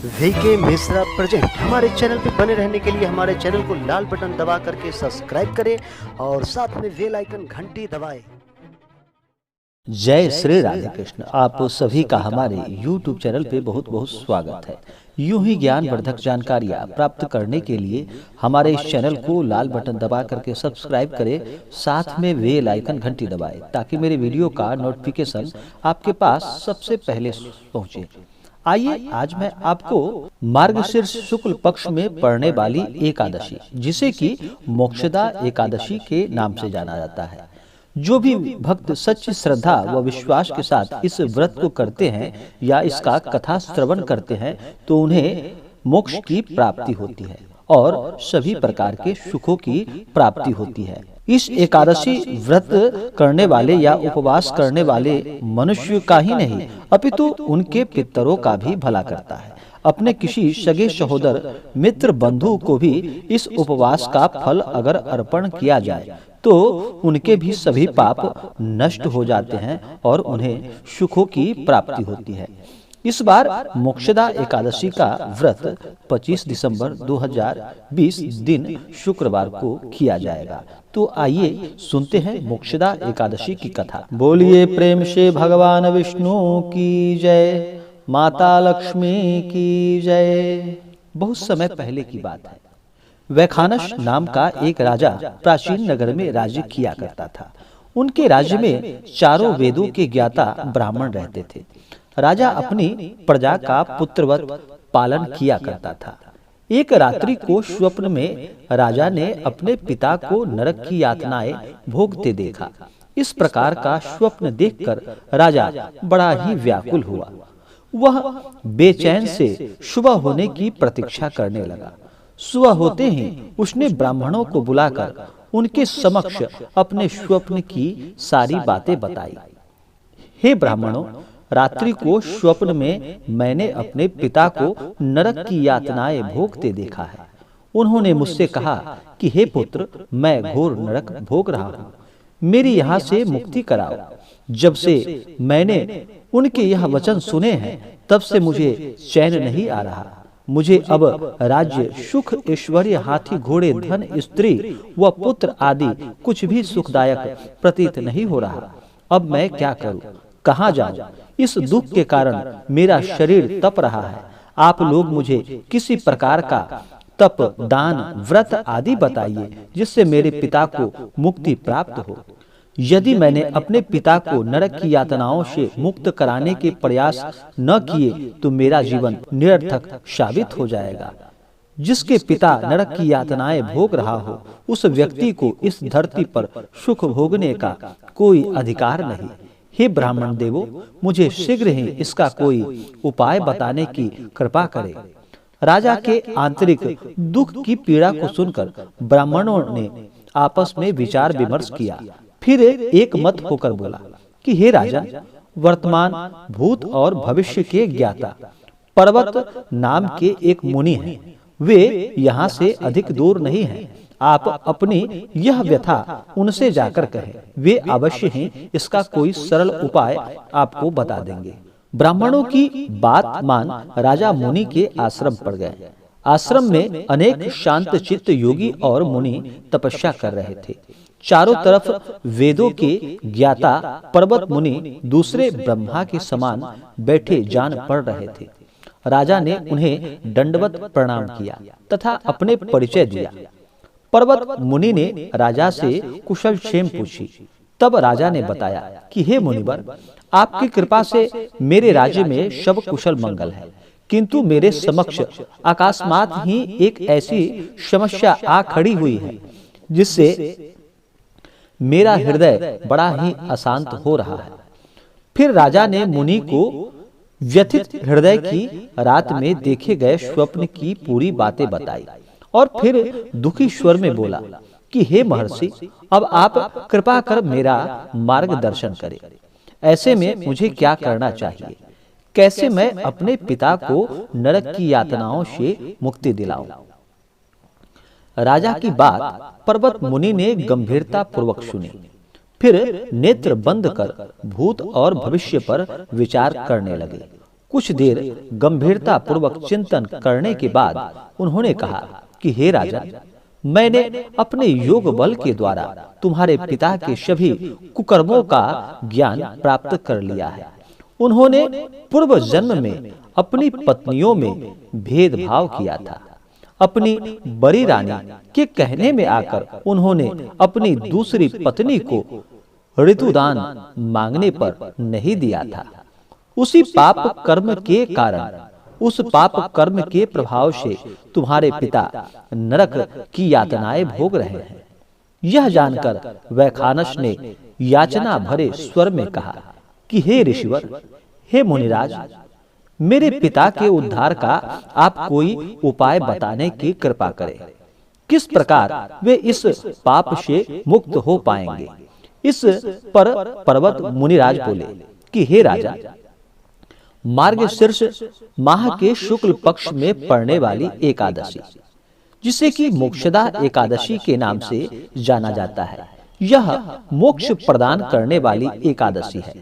VK Mishra present. हमारे channel पे बने रहने के लिए हमारे चैनल को लाल बटन दबा करके सब्सक्राइब करें और साथ में बेल आइकन घंटी दबाएं। जय श्री राधे कृष्ण। आप सभी का हमारे YouTube चैनल पे बहुत बहुत स्वागत है। यूं ही ज्ञानवर्धक जानकारियाँ प्राप्त करने के लिए हमारे इस चैनल को लाल बटन दबा करके सब्सक्राइब करें, साथ में बेल आइकन घंटी दबाएं ताकि मेरे वीडियो का नोटिफिकेशन आपके पास सबसे पहले पहुंचे। आइए आज मैं आपको मार्गशीर्ष शुक्ल पक्ष में पड़ने वाली एकादशी, जिसे कि मोक्षदा एकादशी के नाम से जाना जाता है, जो भी भक्त सच्ची श्रद्धा व विश्वास के साथ इस व्रत को करते हैं या इसका कथा श्रवण करते हैं तो उन्हें मोक्ष की प्राप्ति होती है और सभी प्रकार के सुखों की प्राप्ति होती है। इस एकादशी व्रत करने वाले या उपवास करने वाले मनुष्य का ही नहीं अपितु उनके पितरों का भी भला करता है। अपने किसी सगे सहोदर मित्र बंधु को भी इस उपवास का फल अगर अर्पण किया जाए तो उनके भी सभी पाप नष्ट हो जाते हैं और उन्हें सुखों की प्राप्ति होती है। इस बार मोक्षदा एकादशी का व्रत 25 दिसंबर 2020 दिन शुक्रवार को किया जाएगा। तो आइए सुनते हैं मोक्षदा एकादशी की कथा। बोलिए प्रेम से भगवान विष्णु की जय, माता लक्ष्मी की जय। बहुत समय पहले की बात है। वैखानस नाम का एक राजा प्राचीन नगर में राज्य किया करता था। उनके राज्य में चारों वेदों के ज्ञाता ब्राह्मण रहते थे। राजा अपनी प्रजा का पुत्रवत पालन किया करता था। एक रात्रि को स्वप्न में राजा ने अपने पिता को नरक की यातनाएं भोगते देखा। इस प्रकार का स्वप्न देखकर राजा बड़ा ही व्याकुल हुआ। वह बेचैन से सुबह होने की प्रतीक्षा करने लगा। सुबह होते ही उसने ब्राह्मणों को बुलाकर उनके समक्ष अपने स्वप्न की सारी बातें बताई। हे ब्राह्मणों, रात्रि को स्वप्न में मैंने अपने पिता को नरक की यातनाएं भोगते देखा है। उन्होंने मुझसे कहा कि हे पुत्र, मैं घोर नरक भोग रहा हूँ, मेरी यहाँ से मुक्ति कराओ। जब से मैंने उनके यह वचन सुने हैं तब से मुझे चैन नहीं आ रहा। मुझे अब राज्य, सुख, ऐश्वर्य, हाथी घोड़े, धन, स्त्री व पुत्र आदि कुछ भी सुखदायक प्रतीत नहीं हो रहा। अब मैं क्या करूं, कहाँ जाऊं? इस दुख के कारण मेरा शरीर तप रहा है। आप लोग मुझे किसी प्रकार का तप, दान, व्रत आदि बताइए जिससे मेरे पिता को मुक्ति प्राप्त हो। यदि मैंने अपने पिता को नरक की यातनाओं से मुक्त कराने के प्रयास न किए तो मेरा जीवन निरर्थक साबित हो जाएगा। जिसके पिता नरक की यातनाएं भोग रहा हो उस व्यक्ति को इस धरती पर सुख भोगने का कोई अधिकार नहीं। हे ब्राह्मण देवों, मुझे शीघ्र ही इसका कोई उपाय बताने की कृपा करें। राजा के आंतरिक दुख की पीड़ा को सुनकर ब्राह्मणों ने आपस में विचार विमर्श किया। फिर एक मत होकर बोला कि हे राजन, वर्तमान, भूत और भविष्य के ज्ञाता पर्वत नाम के एक मुनि हैं। वे यहाँ से अधिक दूर नहीं हैं। आप अपनी यह व्यथा उनसे जाकर कहें, वे अवश्य ही इसका कोई सरल उपाय आपको बता देंगे। ब्राह्मणों की बात मान राजा मुनि के आश्रम पर गए। आश्रम में अनेक शांत चित्त योगी और मुनि तपस्या कर रहे थे। चारों तरफ वेदों के ज्ञाता पर्वत मुनि दूसरे ब्रह्मा के समान बैठे जान पड़ रहे थे। राजा ने उन्हें दंडवत प्रणाम किया तथा अपने परिचय दिया। पर्वत मुनि ने राजा से कुशल क्षेम पूछी। तब राजा ने बताया कि हे मुनिवर, आपकी कृपा से मेरे राज्य में सब कुशल मंगल है, किंतु मेरे समक्ष अकस्मात ही एक ऐसी समस्या आ खड़ी हुई है जिससे मेरा हृदय बड़ा ही अशांत हो रहा है। फिर राजा ने मुनि को व्यथित हृदय की रात में देखे गए स्वप्न की पूरी बातें बताई और फिर दुखी स्वर में बोला कि हे महर्षि, अब आप कृपा कर मेरा मार्गदर्शन करें। ऐसे में मुझे क्या करना चाहिए? कैसे मैं अपने पिता को नरक की यातनाओं से मुक्ति दिलाऊं? राजा की बात पर्वत मुनि ने गंभीरता पूर्वक सुनी। फिर नेत्र बंद कर भूत और भविष्य पर विचार करने लगे। कुछ देर गंभीरता पूर्वक चिंतन करने के बाद उन्होंने कहा कि हे राजा, मैंने अपने योग बल के द्वारा तुम्हारे पिता के सभी कुकर्मों का ज्ञान प्राप्त कर लिया है। उन्होंने पूर्व जन्म में अपनी पत्नियों में भेदभाव किया था। अपनी बड़ी रानी के कहने में आकर उन्होंने अपनी दूसरी पत्नी को ऋतुदान मांगने पर नहीं दिया था। उसी पाप कर्म के कारण, उस पाप कर्म के प्रभाव से तुम्हारे पिता नरक की यातनाएं भोग रहे हैं। यह जानकर वैखानस ने याचना भरे स्वर में कहा कि हे ऋषिवर, हे मुनिराज, मेरे पिता के उद्धार का आप कोई उपाय बताने की कृपा करें। किस प्रकार वे इस पाप से मुक्त हो पाएंगे? इस पर पर्वत मुनिराज बोले कि हे राजा, मार्गशीर्ष माह के शुक्ल पक्ष में पड़ने वाली एकादशी, जिसे कि मोक्षदा एकादशी के नाम से जाना जाता है, यह मोक्ष प्रदान करने वाली एकादशी है।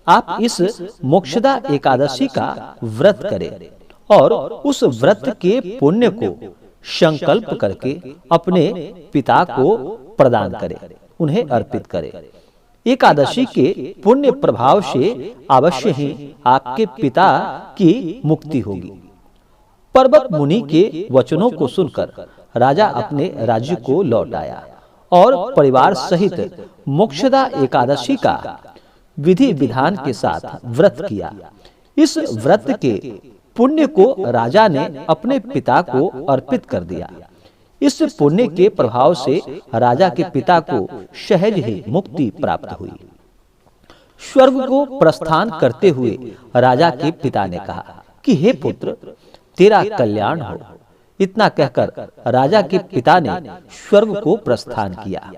आप इस मोक्षदा एकादशी का व्रत करें और उस व्रत के पुण्य को संकल्प करके अपने पिता को प्रदान करें, उन्हें अर्पित करें। एकादशी के पुण्य प्रभाव से अवश्य ही आपके पिता की मुक्ति होगी। पर्वत मुनि के वचनों को सुनकर राजा अपने राज्य को लौट आया और परिवार सहित मोक्षदा एकादशी का विधि विधान के साथ व्रत किया। इस व्रत के पुण्य को राजा ने अपने पिता को अर्पित कर दिया। इस पुण्य के प्रभाव से राजा के पिता को सहज ही मुक्ति प्राप्त हुई। स्वर्ग को प्रस्थान करते हुए राजा के पिता ने कहा कि हे पुत्र, तेरा कल्याण हो। इतना कहकर राजा के पिता ने स्वर्ग को प्रस्थान किया।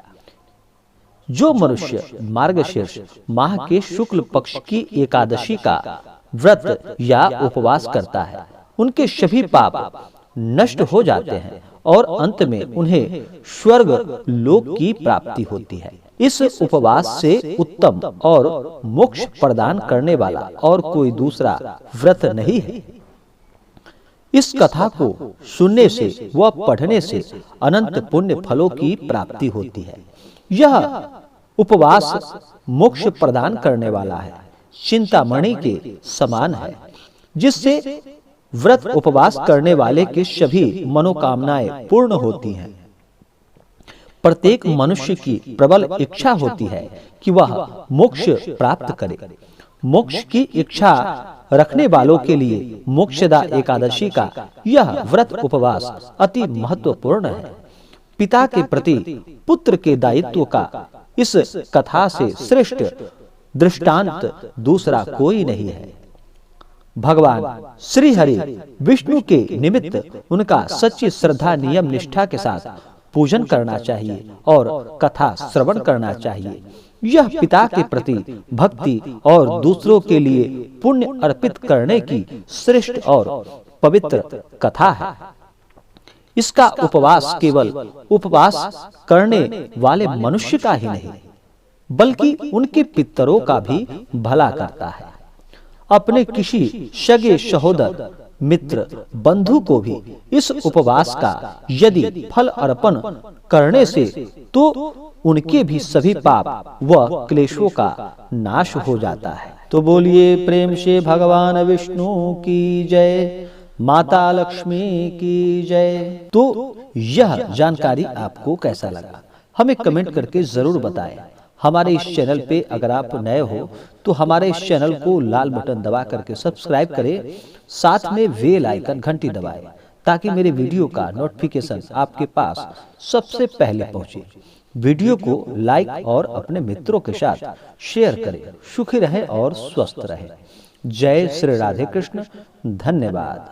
जो मनुष्य मार्गशीर्ष माह के शुक्ल पक्ष की एकादशी का व्रत या उपवास करता है, उनके सभी पाप नष्ट हो जाते हैं और अंत में उन्हें स्वर्ग लोक की प्राप्ति होती है। इस उपवास से उत्तम और मोक्ष प्रदान करने वाला और कोई दूसरा व्रत नहीं है। इस कथा को सुनने से व पढ़ने से अनंत पुण्य फलों की प्राप्ति होती है। यह उपवास मोक्ष प्रदान करने वाला है, चिंतामणि के समान है, जिससे व्रत उपवास करने वाले के सभी मनोकामनाएं पूर्ण होती हैं। प्रत्येक मनुष्य की प्रबल इच्छा होती है कि वह मोक्ष प्राप्त करे। मोक्ष की इच्छा रखने वालों के लिए मोक्षदा एकादशी का यह व्रत उपवास अति महत्वपूर्ण है। पिता के प्रति पुत्र के दायित्व का इस कथा से श्रेष्ठ दृष्टांत दूसरा कोई नहीं है। भगवान श्री हरि विष्णु के निमित्त उनका सच्ची श्रद्धा नियम निष्ठा के साथ पूजन करना चाहिए और कथा श्रवण करना चाहिए। यह पिता के प्रति भक्ति और दूसरों के लिए पुण्य अर्पित करने की श्रेष्ठ और पवित्र कथा है। इसका उपवास केवल उपवास करने वाले मनुष्य का ही नहीं, बल्कि उनके पितरों का भी भला करता है। अपने किसी सगे सहोदर, मित्र, बंधु को भी इस उपवास का यदि फल अर्पण करने से तो उनके भी सभी पाप व क्लेशों का नाश हो जाता है। तो बोलिए प्रेम से भगवान विष्णु की जय, माता लक्ष्मी की जय। तो यह जानकारी आपको कैसा लगा, हमें कमेंट करके जरूर बताएं। हमारे इस चैनल पे अगर आप नए हो तो हमारे इस चैनल को लाल बटन दबा करके सब्सक्राइब करें, साथ में बेल आइकन घंटी दबाएं, ताकि मेरे वीडियो का नोटिफिकेशन आपके पास सबसे पहले पहुंचे। वीडियो को लाइक और अपने मित्रों के साथ शेयर करें। सुखी रहें और स्वस्थ रहें। जय श्री राधे कृष्ण। धन्यवाद।